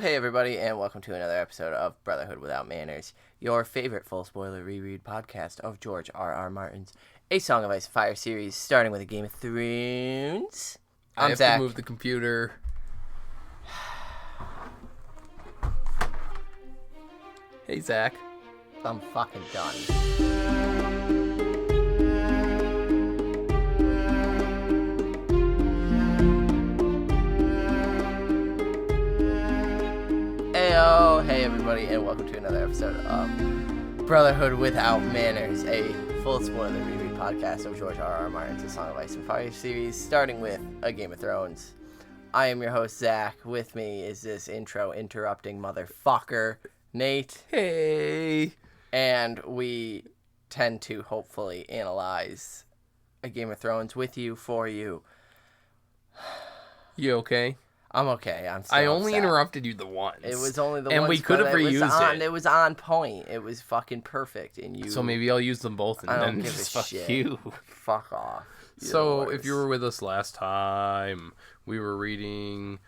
Hey everybody, and welcome to another episode of Brotherhood Without Manners, your favorite full spoiler reread podcast of George R.R. Martin's A Song of Ice and Fire series, starting with a Game of Thrones. I have Zach. to move the computer. Hey, Zach. I'm fucking done. Heyo, hey everybody, and welcome to another episode of Brotherhood Without Manners, a full spoiler reread podcast of George R.R. Martin's A Song of Ice and Fire series, starting with a Game of Thrones. I am your host, Zach. With me is this intro interrupting motherfucker, Nate. Hey. And we tend to hopefully analyze a Game of Thrones with you, for you. You okay? I'm okay. I'm still I only upset. interrupted you the once. It was only the and once, we could have reused it. It was on point. It was fucking perfect. And you. So maybe I'll use them both and I don't then give just a fuck shit. you. Fuck off. You're So the if you were with us last time, we were reading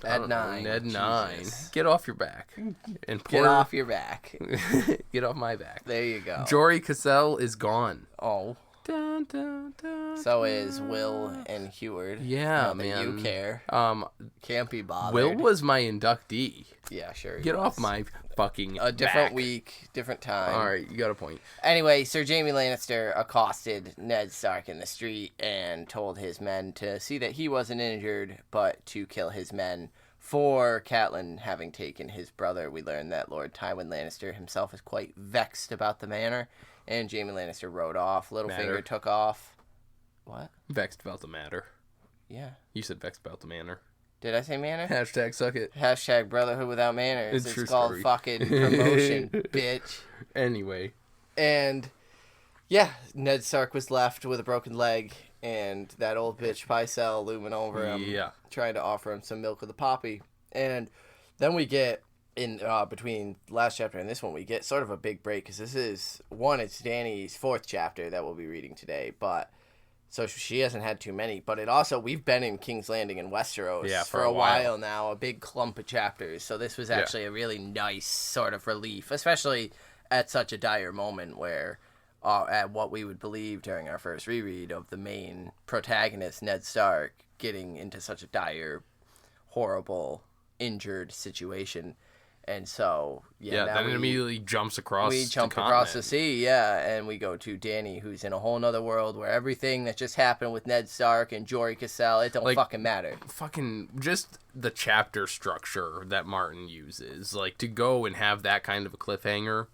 Ned 9. Ned 9. Jesus. Get off your back. And Get off your back. Get off my back. There you go. Jory Cassell is gone. Oh. Dun, dun, dun, So is Will and Heward. Yeah, Not that man. you care. Can't be bothered. Will was my inductee. Yeah, sure. he Get was. off my fucking A different back. week, different time. All right, you got a point. Anyway, Sir Jaime Lannister accosted Ned Stark in the street and told his men to see that he wasn't injured, but to kill his men for Catelyn having taken his brother. We learned that Lord Tywin Lannister himself is quite vexed about the manor, and Jaime Lannister rode off. Littlefinger took off. What? Vexed about the matter. Yeah. You said vexed about the manner. Did I say manor? Hashtag suck it. Hashtag Brotherhood Without Manners. It's true called story. fucking promotion, bitch. Anyway. And yeah, Ned Stark was left with a broken leg, and that old bitch Pycelle looming over him, trying to offer him some milk of the poppy. And then we get in between last chapter and this one, we get sort of a big break, because this is it's Dany's 4th chapter that we'll be reading today, but so she hasn't had too many. But it also, we've been in King's Landing in Westeros for a while now, a big clump of chapters. So this was actually a really nice sort of relief, especially at such a dire moment where at what we would believe during our first reread of the main protagonist, Ned Stark, getting into such a dire, horrible, injured situation. And so, then it immediately jumps across We jump across the sea, and we go to Dany, who's in a whole nother world where everything that just happened with Ned Stark and Jory Cassell, it don't fucking matter. Fucking just the chapter structure that Martin uses, like to go and have that kind of a cliffhanger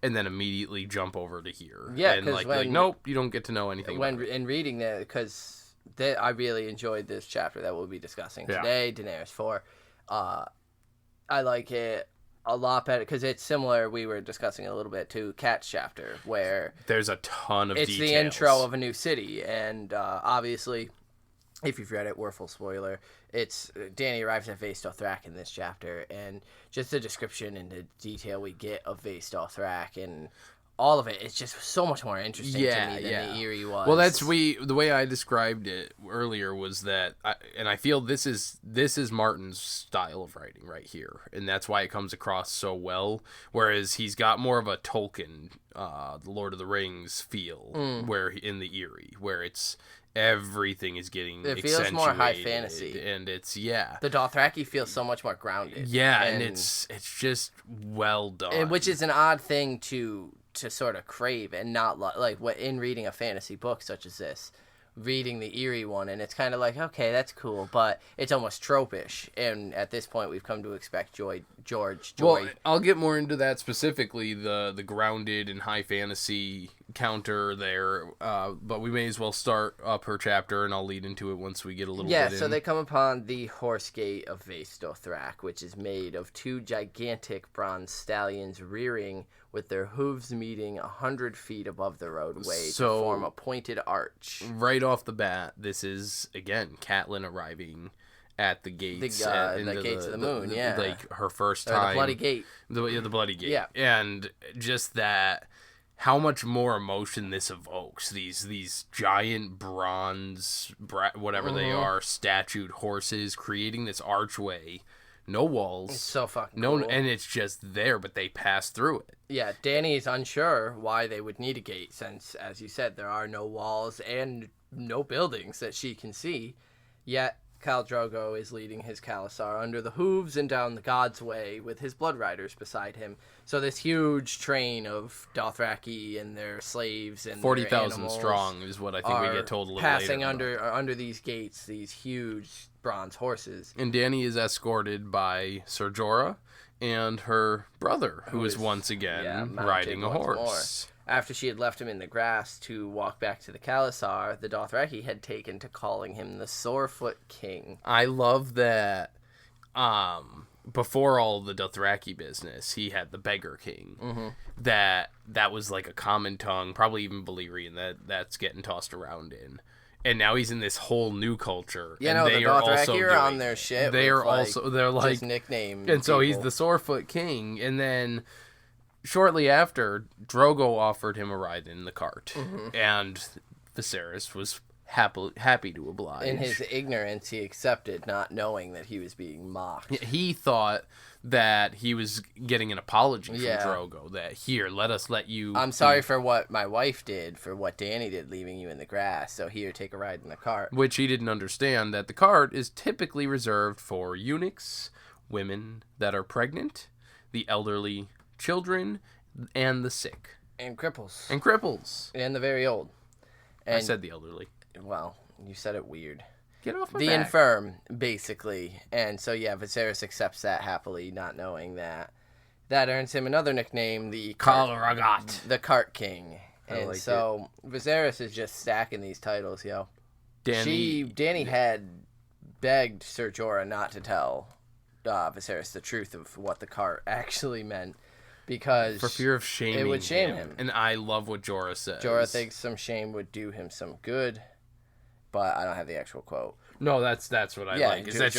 and then immediately jump over to here. Yeah, and like nope, you don't get to know anything about it. In reading that, because I really enjoyed this chapter that we'll be discussing today, Daenerys 4. I like it a lot better because it's similar. We were discussing a little bit to Kat's chapter, where there's a ton of details. The intro of a new city, and obviously, if you've read it, we're full spoiler. It's Dany arrives at Vaes Dothrak in this chapter, and just the description and the detail we get of Vaes Dothrak and all of it, it's just so much more interesting to me than the Eyrie was. Well, the way I described it earlier was that, I feel this is Martin's style of writing right here, and that's why it comes across so well. Whereas he's got more of a Tolkien, the Lord of the Rings feel, where in the Eyrie, where it's everything is getting it feels more high fantasy, and it's the Dothraki feels so much more grounded. And it's just well done, which is an odd thing to sort of crave, and not like what in reading a fantasy book such as this, reading the Eyrie one, and it's kind of like, okay, that's cool, but it's almost tropish, and at this point we've come to expect George. Well, I'll get more into that specifically, the grounded and high fantasy counter there, but we may as well start up her chapter, and I'll lead into it once we get a little bit in. So they come upon the Horse Gate of Vaes Dothrak, which is made of 2 gigantic bronze stallions rearing with their hooves meeting 100 feet above the roadway to form a pointed arch. Right off the bat, this is, again, Catelyn arriving at the gates. The gates of the moon, like her first time. The Bloody Gate. The Bloody Gate. Yeah. And just that, how much more emotion this evokes. These giant bronze, whatever they are, statued horses creating this archway no walls. It's so fucking cool. And it's just there, but they pass through it. Yeah, Dany is unsure why they would need a gate since, as you said, there are no walls and no buildings that she can see. Yet Khal Drogo is leading his Khalasar under the hooves and down the God's Way with his Blood Riders beside him. So this huge train of Dothraki and their slaves and 40,000 strong is what I think we get told a little passing later. under these gates, these huge bronze horses. And Dany is escorted by Ser Jorah and her brother, who is once again riding a horse. After she had left him in the grass to walk back to the Khalasar, the Dothraki had taken to calling him the Sorefoot King. I love that before all the Dothraki business, he had the Beggar King. Mm-hmm. That was like a common tongue, probably even Valyrian, that's getting tossed around in. And now he's in this whole new culture. Yeah, no, the Dothraki are on their shit. They're like just nickname. And so he's the Sorefoot King, and then shortly after, Drogo offered him a ride in the cart, and Viserys was happy to oblige. In his ignorance, he accepted, not knowing that he was being mocked. He thought that he was getting an apology from Drogo, that, here, let you... I'm sorry for what my wife did, for what Dany did, leaving you in the grass, so here, take a ride in the cart. Which he didn't understand, that the cart is typically reserved for eunuchs, women that are pregnant, the elderly, children, and the sick. And cripples. And the very old. And I said the elderly. Well, you said it weird. Get off my back. The infirm, basically. And so, yeah, Viserys accepts that happily, not knowing that. That earns him another nickname, the Cart King. And like so, Viserys is just stacking these titles, yo. Dany had begged Ser Jorah not to tell Viserys the truth of what the cart actually meant. Because for fear of shaming it would shame him. And I love what Jorah says. Jorah thinks some shame would do him some good, but I don't have the actual quote. No, that's what I like. Is that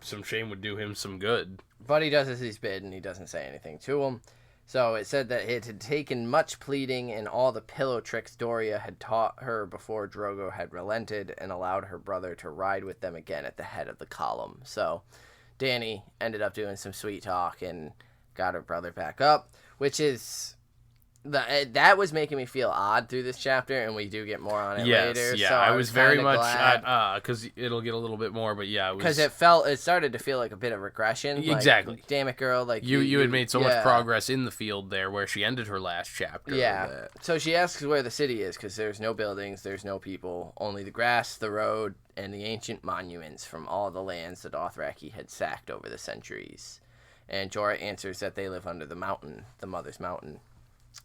some shame would do him some good. But he does as he's bid, and he doesn't say anything to him. So it said that it had taken much pleading and all the pillow tricks Doria had taught her before Drogo had relented and allowed her brother to ride with them again at the head of the column. So Dany ended up doing some sweet talk and got her brother back up, which is that was making me feel odd through this chapter, and we do get more on it later. Yeah, so I was very much because it'll get a little bit more, but yeah, because it started to feel like a bit of regression. Exactly. Like, damn it, girl! Like you had made so much progress in the field there, where she ended her last chapter. Yeah. So she asks where the city is, because there's no buildings, there's no people, only the grass, the road, and the ancient monuments from all the lands the Dothraki had sacked over the centuries. And Jorah answers that they live under the mountain, the Mother's Mountain.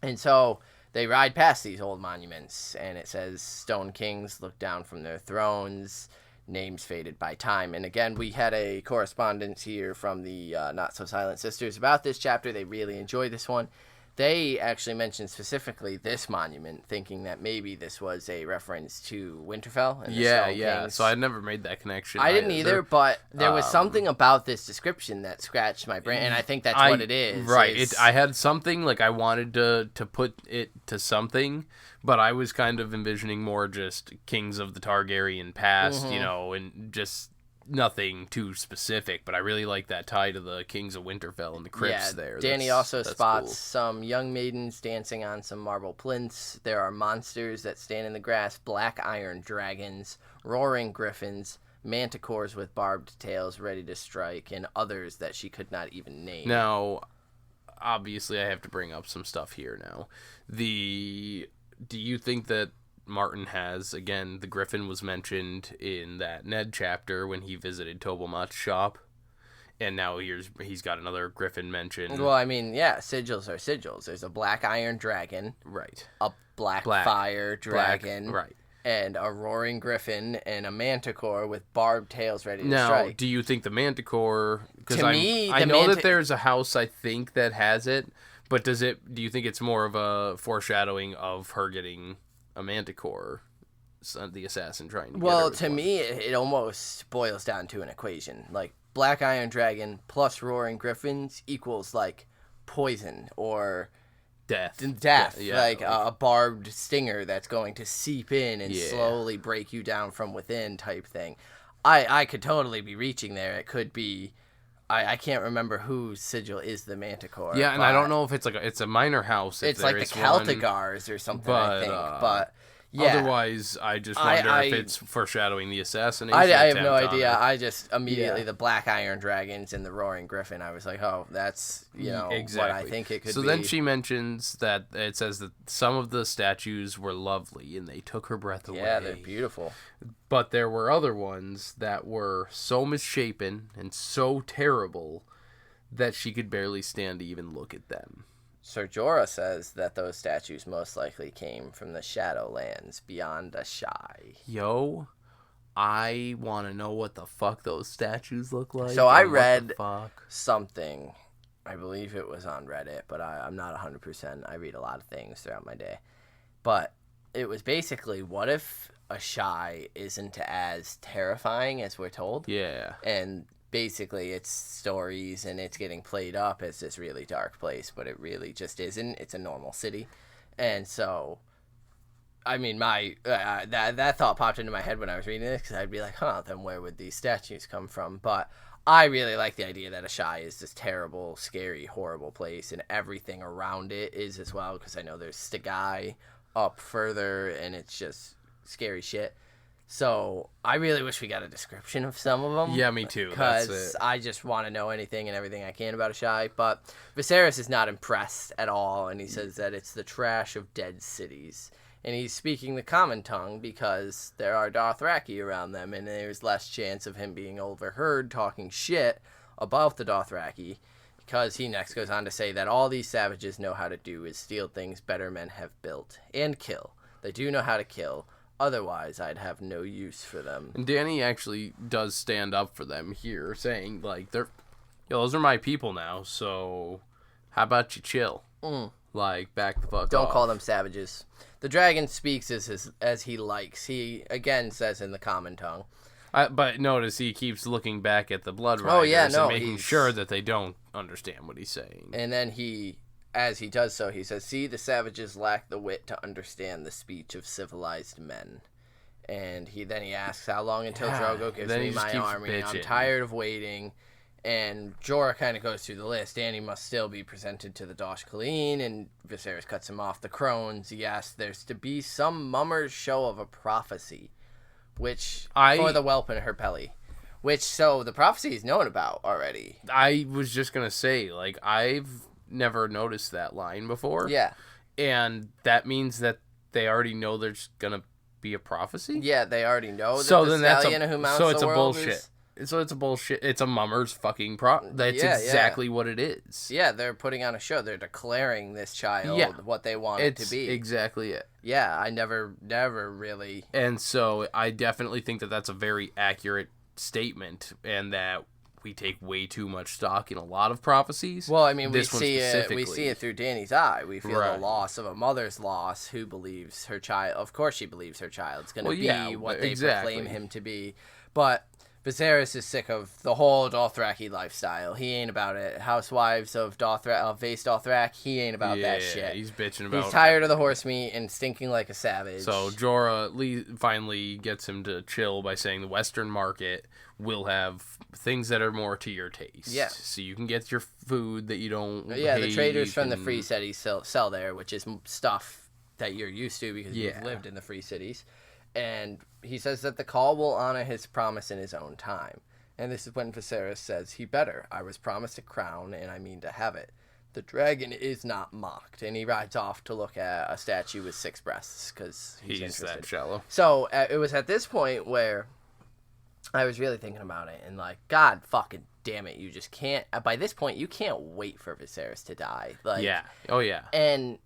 And so they ride past these old monuments, and it says, Stone Kings look down from their thrones, names faded by time. And again, we had a correspondence here from the Not So Silent Sisters about this chapter. They really enjoyed this one. They actually mentioned specifically this monument, thinking that maybe this was a reference to Winterfell and the Stone Kings. So I never made that connection. I didn't either, but there was something about this description that scratched my brain, and I think that's what it is. Right. I had something, like I wanted to put it to something, but I was kind of envisioning more just kings of the Targaryen past, and just nothing too specific, but I really like that tie to the Kings of Winterfell and the crypts there. Dany also spots some young maidens dancing on some marble plinths. There are monsters that stand in the grass, black iron dragons, roaring griffins, manticores with barbed tails ready to strike, and others that she could not even name. Now, obviously I have to bring up some stuff here now. Do you think that Martin has, again, the Griffin was mentioned in that Ned chapter when he visited Tobelmont's shop, and now he's got another Griffin mentioned. Well, I mean, yeah, sigils are sigils. There's a black iron dragon, right? A black fire dragon, right? And a roaring griffin and a manticore with barbed tails ready to strike. Now, do you think the manticore? Because I know that there's a house I think that has it, but do you think it's more of a foreshadowing of her getting a manticore, the assassin trying to get her to me, it almost boils down to an equation. Like, black iron dragon plus roaring griffins equals, like, poison or death. Yeah, like a barbed stinger that's going to seep in and slowly break you down from within type thing. I could totally be reaching there. It could be I can't remember whose sigil is the Manticore. Yeah, and I don't know if it's a minor house. It's like the Celticars or something, I think. But yeah. Otherwise, I just wonder if it's foreshadowing the assassination. I have no idea. I just immediately the Black Iron Dragons and the Roaring Griffin. I was like, oh, that's exactly what I think it could be. So then she mentions that it says that some of the statues were lovely and they took her breath away. Yeah, they're beautiful. But there were other ones that were so misshapen and so terrible that she could barely stand to even look at them. Sir Jorah says that those statues most likely came from the Shadowlands beyond Ashai. Yo, I want to know what the fuck those statues look like. So I read something. I believe it was on Reddit, but I'm not 100%. I read a lot of things throughout my day. But it was basically, what if Ashai isn't as terrifying as we're told? Yeah. And basically it's stories and it's getting played up as this really dark place, but it really just isn't. It's a normal city. And so, I mean, my that thought popped into my head when I was reading this, because I'd be like, then where would these statues come from? But I really like the idea that Ashai is this terrible, scary, horrible place, and everything around it is as well, because I know there's Stegai up further, and it's just scary shit. So I really wish we got a description of some of them. Yeah, me too. Because I just want to know anything and everything I can about Ashai. But Viserys is not impressed at all, and he says that it's the trash of dead cities. And he's speaking the common tongue because there are Dothraki around them, and there's less chance of him being overheard talking shit about the Dothraki. Because he next goes on to say that all these savages know how to do is steal things better men have built and kill. They do know how to kill. Otherwise, I'd have no use for them. And Dany actually does stand up for them here, saying, like, those are my people now, so how about you chill? Like, back the fuck Don't off. call them savages. The dragon speaks as he likes. He, again, says in the common tongue. But notice he keeps looking back at the Blood Riders and making sure that they don't understand what he's saying. And then as he does so, he says, see, the savages lack the wit to understand the speech of civilized men. And he asks, how long until Drogo gives me my army? Bitching. I'm tired of waiting. And Jorah kind of goes through the list. Dany must still be presented to the Dosh Khaleen, and Viserys cuts him off. The crones, he asks, there's to be some mummer's show of a prophecy, which, for the whelp in her belly. So the prophecy is known about already. I was just going to say, like, I've never noticed that line before. Yeah. And that means that they already know there's going to be a prophecy? Yeah, they already know that the stallion who mounts the world it's a bullshit. So it's a bullshit. It's a mummer's fucking That's exactly what it is. Yeah, they're putting on a show. They're declaring this child what they want it to be. Exactly it. Yeah, I never really... And so I definitely think that that's a very accurate statement, and that we take way too much stock in a lot of prophecies. Well, I mean, we see it through Dany's eye. We feel the loss of a mother's loss who believes her child... Of course she believes her child's going to be what they proclaim him to be. But Viserys is sick of the whole Dothraki lifestyle. He ain't about it. Housewives of Vaes Dothrak, he ain't about that shit. He's bitching about it. He's tired of the horse meat and stinking like a savage. So Jorah finally gets him to chill by saying the Western market will have things that are more to your taste. Yeah. So you can get your food that you don't hate. The traders from the free cities sell there, which is stuff that you're used to because you've lived in the free cities. And he says that the call will honor his promise in his own time. And this is when Viserys says, he better. I was promised a crown, and I mean to have it. The dragon is not mocked. And he rides off to look at a statue with 6 breasts, because he's interested. That shallow. So it was at this point where I was really thinking about it, and like, God fucking damn it, you just can't... By this point, you can't wait for Viserys to die. Like, yeah. Oh, yeah. And,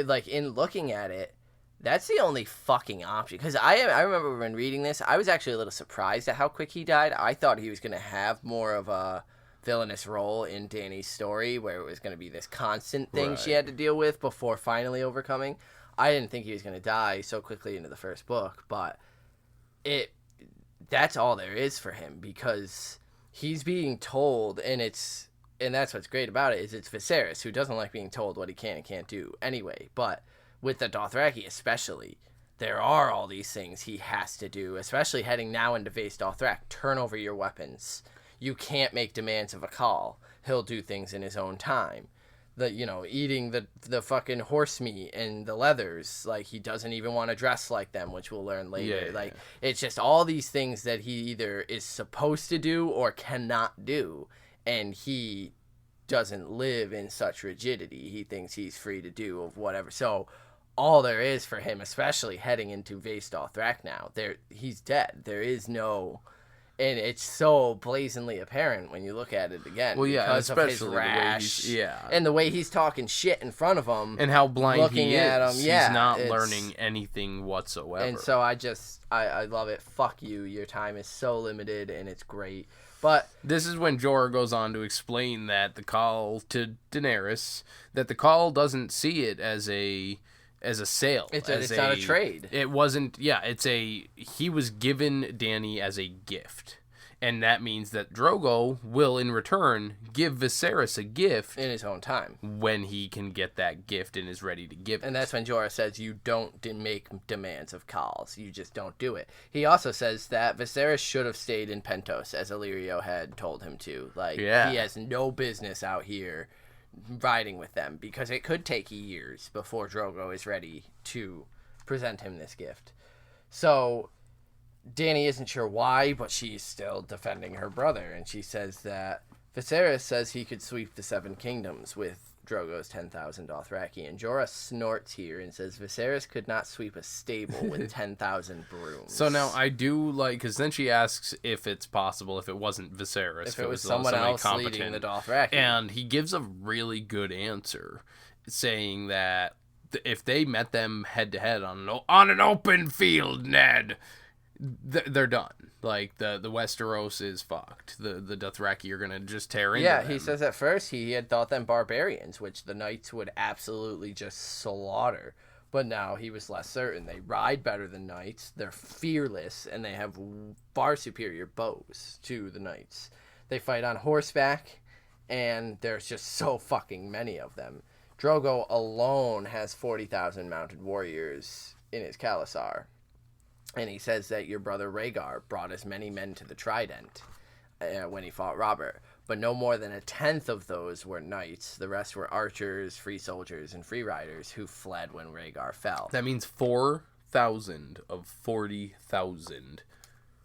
like, in looking at it, that's the only fucking option. Because I remember when reading this, I was actually a little surprised at how quick he died. I thought he was going to have more of a villainous role in Dany's story, where it was going to be this constant thing she had to deal with before finally overcoming. I didn't think he was going to die so quickly into the first book, but that's all there is for him, because he's being told, and that's what's great about it, is it's Viserys, who doesn't like being told what he can and can't do anyway, but with the Dothraki especially, there are all these things he has to do, especially heading now into Vaes Dothrak. Turn over your weapons. you can't make demands of a Khal. He'll do things in his own time. Eating the fucking horse meat and the leathers, like, he doesn't even want to dress like them, which we'll learn later. It's just all these things that he either is supposed to do or cannot do, and he doesn't live in such rigidity. He thinks he's free to do of whatever. So all there is for him, especially heading into Vaes Dothrak now, he's dead. There is no... And it's so blazingly apparent when you look at it again. Well, yeah, because especially of his rash, the way and the way he's talking shit in front of him, and how blind he is. At him. He's not learning anything whatsoever. And so I love it. Fuck you. Your time is so limited, and it's great. But this is when Jorah goes on to explain that the call to Daenerys, that the call doesn't see it as a sale. It's not a trade. It wasn't. Yeah, he was given Dany as a gift, and that means that Drogo will in return give Viserys a gift in his own time when he can get that gift and is ready to give it. And that's when Jorah says you don't make demands of Khals. You just don't do it. He also says that Viserys should have stayed in Pentos, as Illyrio had told him to. He has no business out here riding with them, because it could take years before Drogo is ready to present him this gift. So Dany isn't sure why, but she's still defending her brother, and she says that Viserys says he could sweep the Seven Kingdoms with Drogo's 10,000 Dothraki, and Jorah snorts here and says Viserys could not sweep a stable with 10,000 brooms. So now I do because then she asks if it's possible if it wasn't Viserys, if it was someone else leading the Dothraki, and he gives a really good answer, saying that if they met them head to head on an open field, Ned, they're done. The Westeros is fucked. The Dothraki are gonna just tear into them. Yeah, he says at first he had thought them barbarians, which the knights would absolutely just slaughter. But now he was less certain. They ride better than knights. They're fearless, and they have far superior bows to the knights. They fight on horseback, and there's just so fucking many of them. Drogo alone has 40,000 mounted warriors in his Khalasar. And he says that your brother Rhaegar brought as many men to the Trident when he fought Robert, but no more than a tenth of those were knights. The rest were archers, free soldiers, and free riders who fled when Rhaegar fell. That means 4,000 of 40,000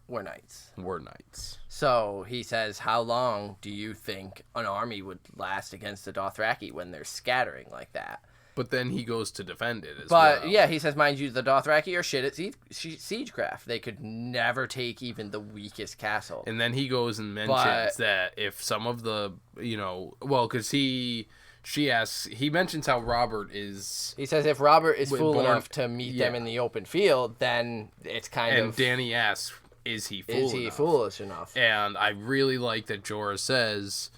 were knights. So he says, how long do you think an army would last against the Dothraki when they're scattering like that? But then he goes to defend it as well. But, yeah, he says, mind you, the Dothraki are shit at siegecraft. They could never take even the weakest castle. And then he goes and mentions that if some of the, because he mentions how Robert is... He says if Robert is fool enough to meet them in the open field, then it's kind of... And Dany asks, is he foolish enough? And I really like that Jorah says...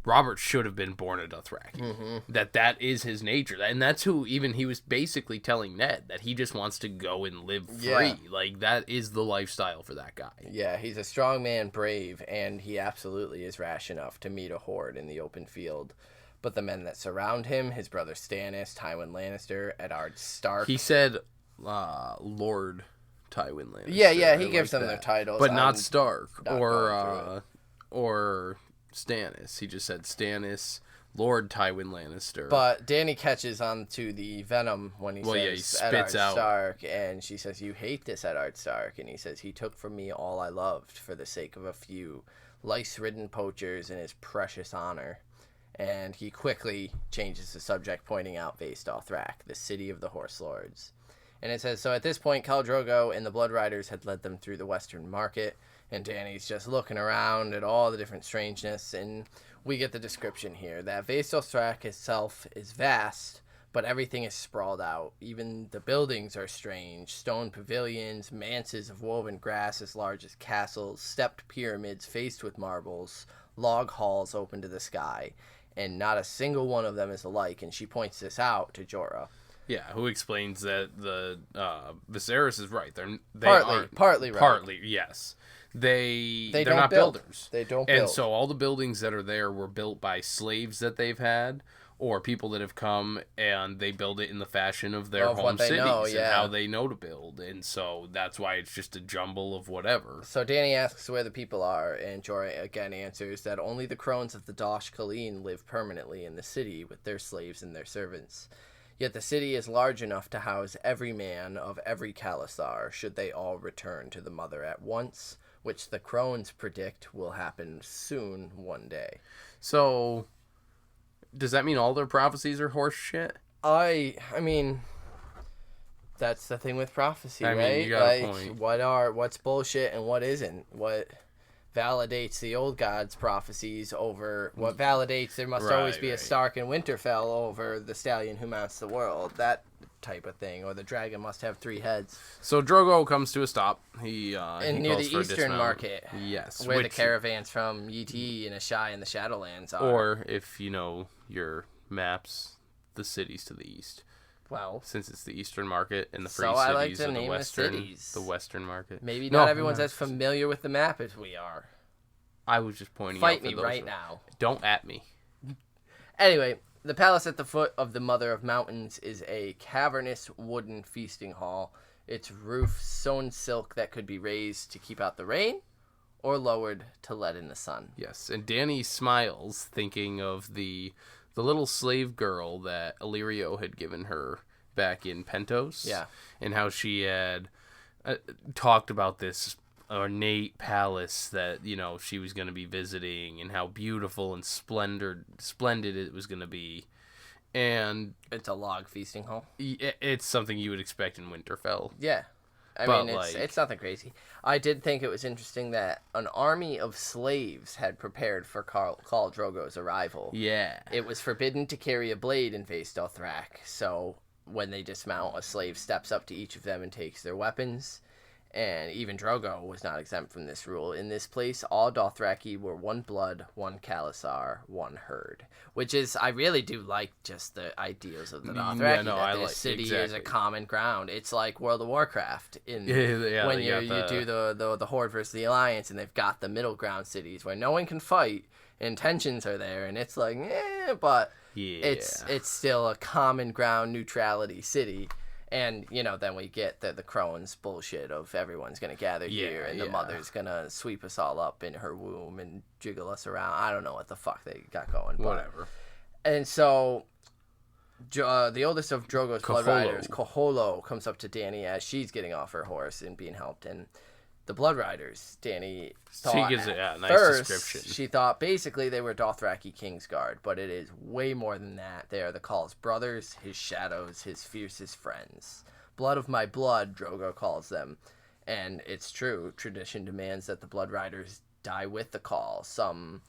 Robert should have been born a Dothraki. Mm-hmm. That is his nature. And that's who even he was basically telling Ned, that he just wants to go and live free. Yeah. That is the lifestyle for that guy. Yeah, he's a strong man, brave, and he absolutely is rash enough to meet a horde in the open field. But the men that surround him, his brother Stannis, Tywin Lannister, Eddard Stark... He said Lord Tywin Lannister. Yeah, he gives them their titles. But not Stark or Stannis. He just said Stannis, Lord Tywin Lannister. But Dany catches on to the venom when he says he spits out Stark, and she says, you hate this Eddard Stark. And he says, he took from me all I loved for the sake of a few lice-ridden poachers and his precious honor. And he quickly changes the subject, pointing out Vaes Dothrak, the city of the Horse Lords. And it says, so at this point, Khal Drogo and the Blood Riders had led them through the Western Market, and Dany's just looking around at all the different strangeness, and we get the description here that Vaes Dothrak itself is vast, but everything is sprawled out. Even the buildings are strange. Stone pavilions, manses of woven grass as large as castles, stepped pyramids faced with marbles, log halls open to the sky, and not a single one of them is alike, and she points this out to Jorah. Yeah, who explains that the Viserys is right. Partly right. Partly, yes. They're not builders. They don't build. And so all the buildings that are there were built by slaves that they've had, or people that have come and they build it in the fashion of their home cities and how they know to build. And so that's why it's just a jumble of whatever. So Dany asks where the people are, and Jorah again answers that only the crones of the Dosh Khaleen live permanently in the city with their slaves and their servants. Yet the city is large enough to house every man of every Khalasar should they all return to the mother at once, which the crones predict will happen soon one day. So does that mean all their prophecies are horse shit? I mean, that's the thing with prophecy, right? Mean, you got a point. What's bullshit and what isn't? What validates the old gods' prophecies over what validates there must always be a Stark and Winterfell over the stallion who mounts the world, that type of thing, or the dragon must have 3 heads. So Drogo comes to a stop. He near the Eastern Market. Yes, where the caravans from Yee and Ashai and the Shadowlands are. Or if you know your maps, the cities to the east. Well, since it's the Eastern Market and the Free Cities, I like to are name the Western Market. Maybe not everyone's as familiar with the map as we are. I was just pointing Fight out me right now. Don't at me. Anyway, the palace at the foot of the Mother of Mountains is a cavernous wooden feasting hall. Its roof sewn silk that could be raised to keep out the rain or lowered to let in the sun. Yes, and Dany smiles thinking of the little slave girl that Illyrio had given her back in Pentos. Yeah. And how she had talked about this ornate palace that, you know, she was going to be visiting and how beautiful and splendid it was going to be. And it's a log feasting hall. It's something you would expect in Winterfell. Yeah. I mean, it's nothing crazy. I did think it was interesting that an army of slaves had prepared for Khal Drogo's arrival. Yeah. It was forbidden to carry a blade in Vaes Dothrak, so when they dismount, a slave steps up to each of them and takes their weapons. And even Drogo was not exempt from this rule. In this place, all Dothraki were one blood, one Khalasar, one herd. Which is, I really do like just the ideals of the Dothraki. This city is a common ground. It's like World of Warcraft when you do the Horde versus the Alliance, and they've got the middle ground cities where no one can fight, and tensions are there, and it's like, but it's still a common ground neutrality city. And, you know, then we get the crones bullshit of everyone's going to gather here and the mother's going to sweep us all up in her womb and jiggle us around. I don't know what the fuck they got going. Whatever. And so the oldest of Drogo's blood riders, Koholo, comes up to Dany as she's getting off her horse and being helped. And the blood riders, Dany thought she gives it a nice description. She thought basically they were Dothraki Kingsguard, but it is way more than that. They are the Khaal's brothers, his shadows, his fiercest friends. Blood of my blood, Drogo calls them. And it's true. Tradition demands that the blood riders die with the Khaal. Some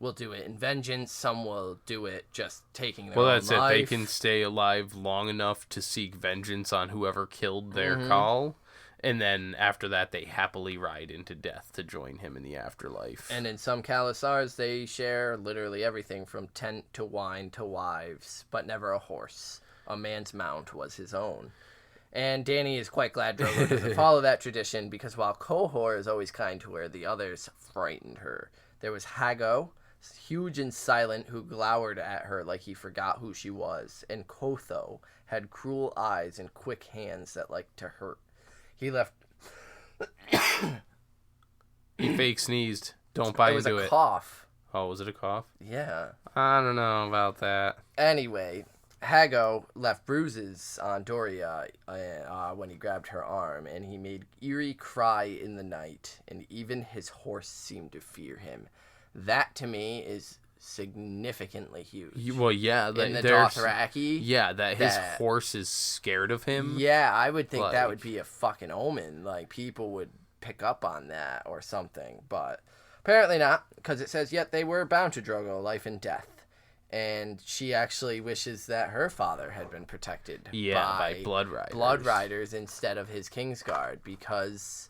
will do it in vengeance. Some will do it just taking their own life. Well, that's it. They can stay alive long enough to seek vengeance on whoever killed their Khaal. And then after that, they happily ride into death to join him in the afterlife. And in some Khalasars, they share literally everything from tent to wine to wives, but never a horse. A man's mount was his own. And Dany is quite glad Drogo doesn't follow that tradition, because while Qohor is always kind to her, the others frightened her. There was Hago, huge and silent, who glowered at her like he forgot who she was. And Kotho had cruel eyes and quick hands that liked to hurt. He left. He fake sneezed. Don't buy into it. It was a cough. Oh, was it a cough? Yeah. I don't know about that. Anyway, Hago left bruises on Doria when he grabbed her arm, and he made eerie cry in the night, and even his horse seemed to fear him. That, to me, is significantly huge. Well, yeah. In the Dothraki. Yeah, that his horse is scared of him. Yeah, I would think that would be a fucking omen. Like, people would pick up on that or something. But apparently not, because it says, yet they were bound to Drogo, life and death. And she actually wishes that her father had been protected by blood riders. Blood riders instead of his Kingsguard, because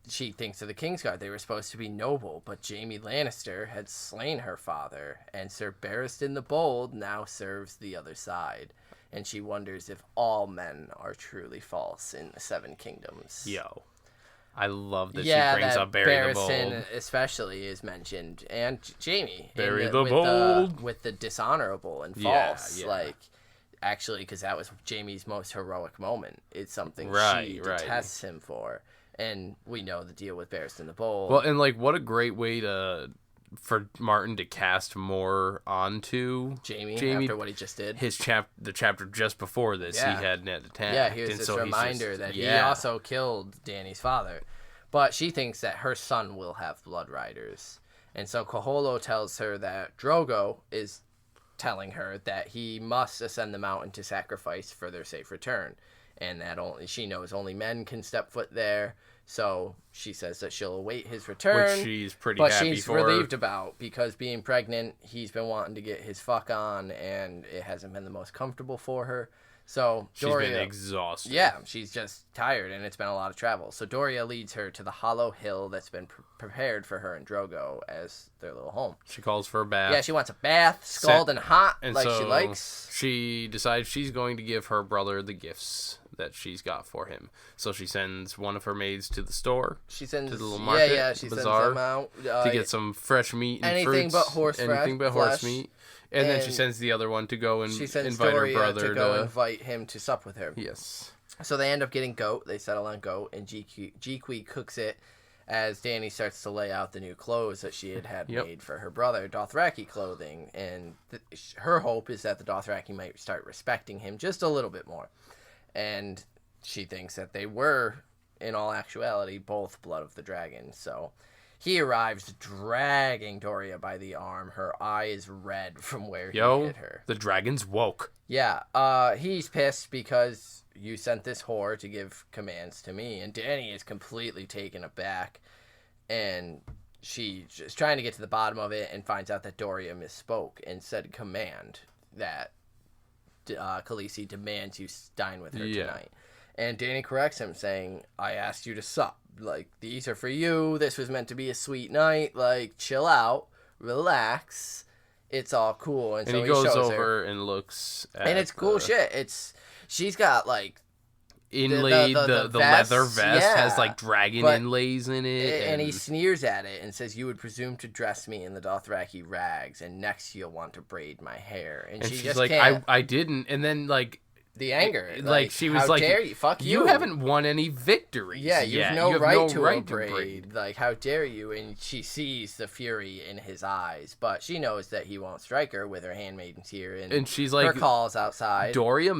she thinks of the Kingsguard. They were supposed to be noble, but Jaime Lannister had slain her father, and Sir Barristan the Bold now serves the other side. And she wonders if all men are truly false in the Seven Kingdoms. Yo. I love that she brings up Barry the Bold. Especially is mentioned, and Jaime. Barry the Bold. With the dishonorable and false. Like, actually, because that was Jaime's most heroic moment. It's something she detests him for. And we know the deal with Barristan the Bold. Well, and, like, what a great way for Martin to cast more onto Jaime after what he just did. The chapter just before this, he had Ned attacked. Yeah, here's this reminder that he also killed Dany's father. But she thinks that her son will have blood riders. And so Koholo tells her that Drogo is telling her that he must ascend the mountain to sacrifice for their safe return. And that she knows only men can step foot there. So she says that she'll await his return. Which she's pretty happy for. But she's relieved about, because being pregnant, he's been wanting to get his fuck on, and it hasn't been the most comfortable for her. So Doria, she's been exhausted. Yeah, she's just tired, and it's been a lot of travel. So Doria leads her to the hollow hill that's been prepared for her and Drogo as their little home. She calls for a bath. Yeah, she wants a bath, scalding hot, like she likes. She decides she's going to give her brother the gifts that she's got for him. So she sends one of her maids to the store. She sends to the little market, she bazaar, sends them out to get some fresh meat and anything fruits, but horse meat. And then she sends the other one to go and invite Doria her brother to invite him to sup with her. Yes. So they end up getting goat. They settle on goat, and Jiqui cooks it as Dany starts to lay out the new clothes that she had made for her brother, Dothraki clothing. And her hope is that the Dothraki might start respecting him just a little bit more. And she thinks that they were, in all actuality, both blood of the dragon. So he arrives dragging Doria by the arm. Her eye is red from where he hit her. The dragon's woke. Yeah, he's pissed because you sent this whore to give commands to me. And Dany is completely taken aback. And she's just trying to get to the bottom of it and finds out that Doria misspoke and said command, that Khaleesi demands you dine with her tonight. And Dany corrects him, saying, I asked you to sup. Like, these are for you. This was meant to be a sweet night. Like, chill out. Relax. It's all cool. And so he goes over and looks at and it's cool shit. She's got, like, inlaid, the leather vest has, like, dragon inlays in it. And he sneers at it and says, you would presume to dress me in the Dothraki rags, and next you'll want to braid my hair. And she's just like, can't. I didn't. And then, like, the anger. Like she was how like, dare you? Fuck you. You haven't won any victories. Yeah, you have no right to braid. Like, how dare you? And she sees the fury in his eyes, but she knows that he won't strike her with her handmaidens here. And she's like, her calls outside. Doria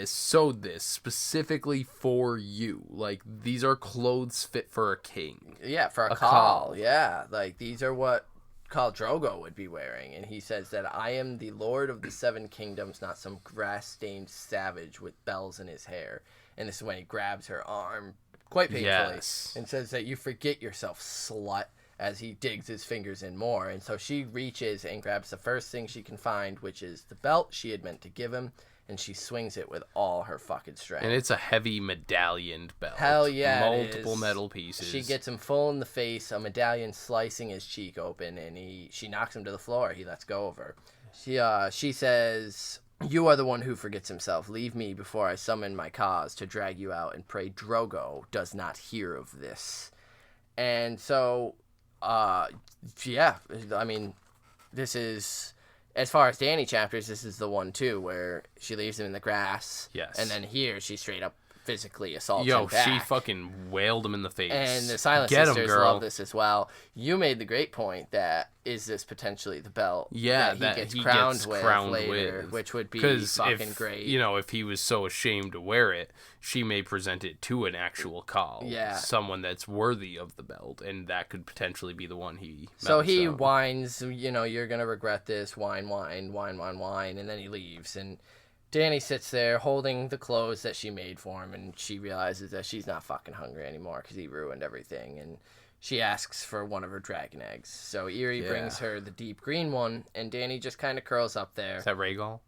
sewed this specifically for you. Like, these are clothes fit for a king. Yeah, for a call. Yeah, like, these are what Khal Drogo would be wearing. And he says that I am the Lord of the Seven Kingdoms, not some grass-stained savage with bells in his hair. And this is when he grabs her arm quite painfully and says that you forget yourself, slut, as he digs his fingers in more. And so she reaches and grabs the first thing she can find, which is the belt she had meant to give him, and she swings it with all her fucking strength. And it's a heavy medallioned belt. Hell yeah, multiple metal pieces. She gets him full in the face, a medallion slicing his cheek open, and she knocks him to the floor. He lets go of her. She says, you are the one who forgets himself. Leave me before I summon my cause to drag you out, and pray Drogo does not hear of this. And so, I mean, this is... As far as Dany chapters, this is the one, too, where she leaves him in the grass. Yes. And then here, she straight up physically assaults him back. She fucking wailed him in the face. And the Silent Sisters love this as well. You made the great point that, is this potentially the belt that he gets crowned with later, which would be fucking great. If he was so ashamed to wear it, she may present it to an actual Khal. Yeah. Someone that's worthy of the belt, and that could potentially be the one he So he whines, you're going to regret this, whine, and then he leaves. And Dany sits there holding the clothes that she made for him, and she realizes that she's not fucking hungry anymore because he ruined everything. And she asks for one of her dragon eggs. So Eerie brings her the deep green one, and Dany just kind of curls up there. Is that Rhaegal?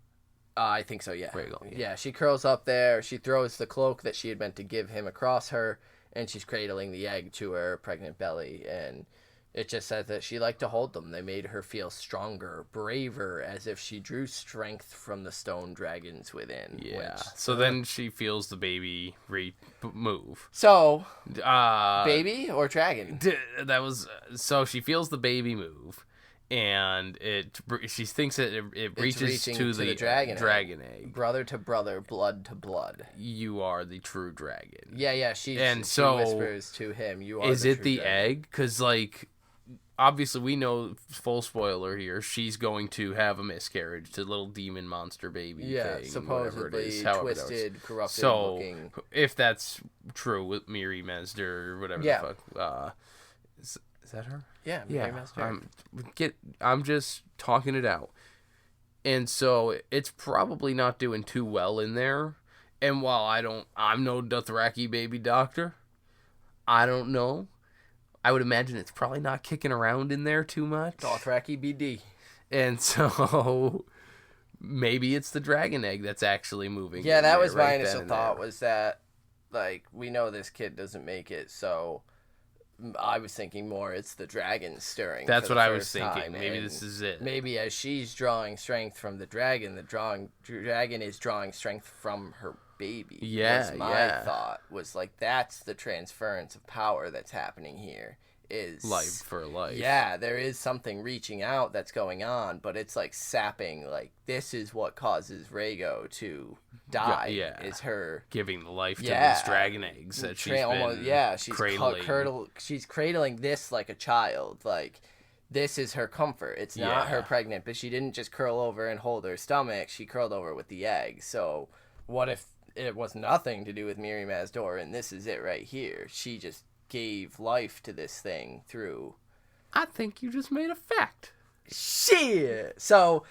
I think so, yeah. Rhaegal, yeah, she curls up there. She throws the cloak that she had meant to give him across her, and she's cradling the egg to her pregnant belly. And It just said that she liked to hold them. They made her feel stronger, braver, as if she drew strength from the stone dragons within. Yeah. So then she feels the baby move. So, baby or dragon? So she feels the baby move, and she thinks that it reaches to the dragon egg. Brother to brother, blood to blood. You are the true dragon. Yeah. She whispers to him, "You are." Is it the egg? Because obviously, we know, full spoiler here, she's going to have a miscarriage to little demon monster baby thing. Supposedly twisted, corrupted looking. If that's true with Mirri Maz Duur or whatever the fuck. Is that her? Yeah, Mirri Maz Duur. I'm just talking it out. And so it's probably not doing too well in there. And while I'm no Dothraki baby doctor, I don't know. I would imagine it's probably not kicking around in there too much. Dothraki BD. And so maybe it's the dragon egg that's actually moving. Yeah, that was my initial thought, was that, we know this kid doesn't make it, so I was thinking more it's the dragon stirring. That's what I was thinking. Maybe this is it. Maybe as she's drawing strength from the dragon is drawing strength from her baby. My thought was that's the transference of power that's happening here. Is life for life. Yeah, there is something reaching out that's going on, but it's sapping. This is what causes Rhaego to die. Yeah. Is her giving the life to these dragon eggs that she's been cradling. She's cradling this like a child. This is her comfort. It's not her pregnant, but she didn't just curl over and hold her stomach. She curled over with the egg. So what if it was nothing to do with Mirri Maz Duur, and this is it right here? She just gave life to this thing through... I think you just made a fact. Shit! So,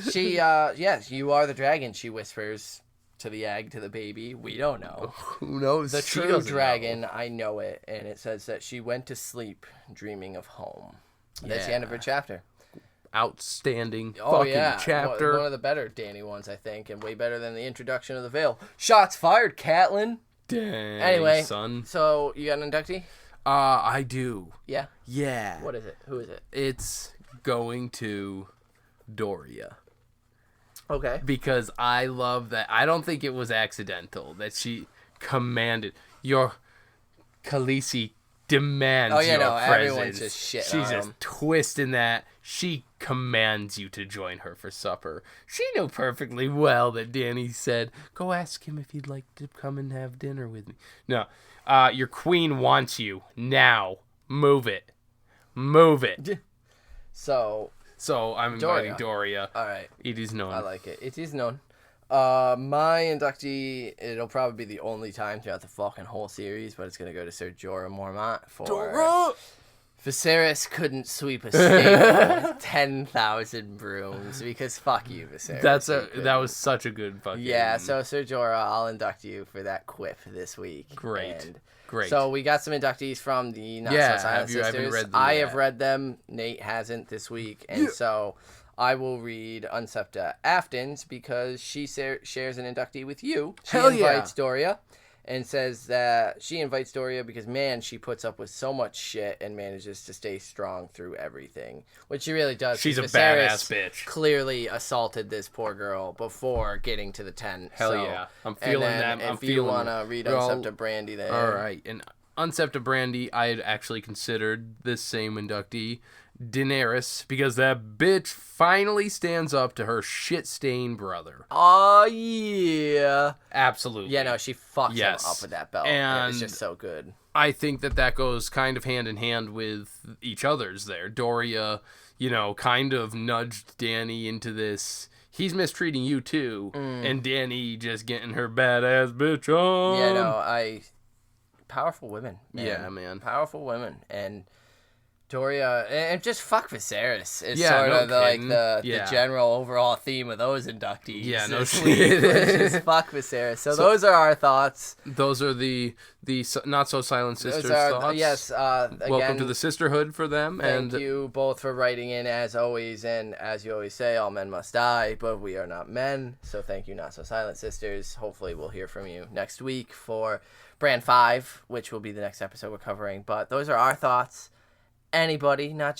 she, yes, you are the dragon, she whispers to the egg, to the baby. We don't know. Who knows? The true dragon, I know it, and it says that she went to sleep dreaming of home. That's the end of her chapter. Outstanding chapter. One of the better Dany ones, I think, and way better than the introduction of the Veil. Shots fired, Catelyn! Dang, anyway, son. So you got an inductee? I do. Yeah? Yeah. What is it? Who is it? It's going to Doria. Okay. Because I love that. I don't think it was accidental that she commanded your Khaleesi demands your presence. Everyone's just shitting She's just twisting that. She commands you to join her for supper. She knew perfectly well that Dany said, "Go ask him if he'd like to come and have dinner with me." No, your queen wants you now. Move it. Move it. So I'm inviting Doria. All right. It is known. I like it. It is known. My inductee, it'll probably be the only time throughout the fucking whole series, but it's going to go to Sir Jorah Mormont for... Viserys couldn't sweep a stable with 10,000 brooms, because fuck you, Viserys. That was such a good fucking... Yeah, so Sir Jorah, I'll induct you for that quip this week. Great. So we got some inductees from the Not So Silent Sisters. Read them I have read them. Nate hasn't this week, and so I will read Unsepta Afton's because she shares an inductee with you. She invites Doria. And says that she invites Doria because, man, she puts up with so much shit and manages to stay strong through everything. Which she really does. She's a badass bitch. Clearly assaulted this poor girl before getting to the tent. Yeah. I'm feeling that. If you want to read Unsepta Brandy there. All right. And Unsepta Brandy, I had actually considered this same inductee, Daenerys, because that bitch finally stands up to her shit-stained brother. Oh, yeah. Absolutely. Yeah, no, she fucks him up with that belt. And it's just so good. I think that goes kind of hand in hand with each other's there. Doria, kind of nudged Dany into this... He's mistreating you, too. And Dany just getting her badass bitch on. Yeah, no, Powerful women. Man. Yeah, man. Powerful women. And... Doria, and just fuck Viserys. It's the general overall theme of those inductees. Yeah, no shit. Just fuck Viserys. So those are our thoughts. Those are the Not So Silent Sisters' thoughts. Yes. Welcome to the sisterhood for them. Thank you both for writing in, as always. And as you always say, all men must die, but we are not men. So thank you, Not So Silent Sisters. Hopefully we'll hear from you next week for Brand 5, which will be the next episode we're covering. But those are our thoughts. anybody, not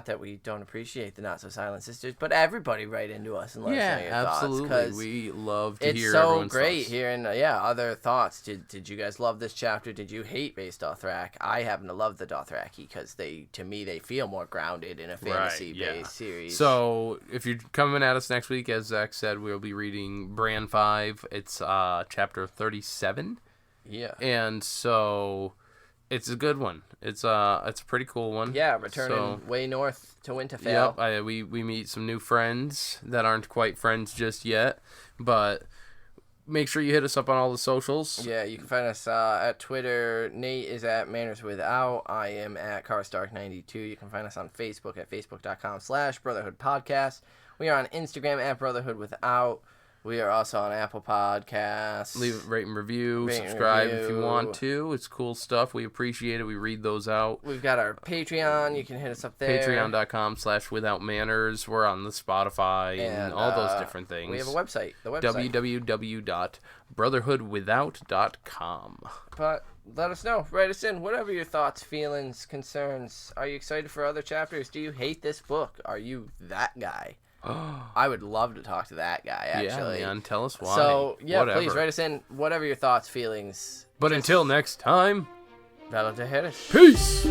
that we don't appreciate the Not So Silent Sisters, but everybody write into us and let us know your absolutely. thoughts. We love to hear everyone's thoughts. It's everyone's so great thoughts. hearing, other thoughts. Did you guys love this chapter? Did you hate Vaes Dothrak? I happen to love the Dothraki because to me, they feel more grounded in a fantasy-based series. So if you're coming at us next week, as Zach said, we'll be reading Bran 5. It's chapter 37. Yeah. And so... it's a good one. It's a pretty cool one. Yeah, returning way north to Winterfell. Yep, we meet some new friends that aren't quite friends just yet, but make sure you hit us up on all the socials. Yeah, you can find us at Twitter. Nate is at Manners Without. I am at Carstark92. You can find us on Facebook at facebook.com/Brotherhood Podcast. We are on Instagram at Brotherhood Without. We are also on Apple Podcasts. Leave a rate and review. Subscribe if you want to. It's cool stuff. We appreciate it. We read those out. We've got our Patreon. You can hit us up there. Patreon.com/withoutmanners. We're on the Spotify and all those different things. We have a website. The website. www.brotherhoodwithout.com. But let us know. Write us in. Whatever your thoughts, feelings, concerns. Are you excited for other chapters? Do you hate this book? Are you that guy? I would love to talk to that guy, actually. Yeah, man, tell us why. So, whatever. Please write us in. Whatever your thoughts, feelings. But until next time, Battle to Harris. peace!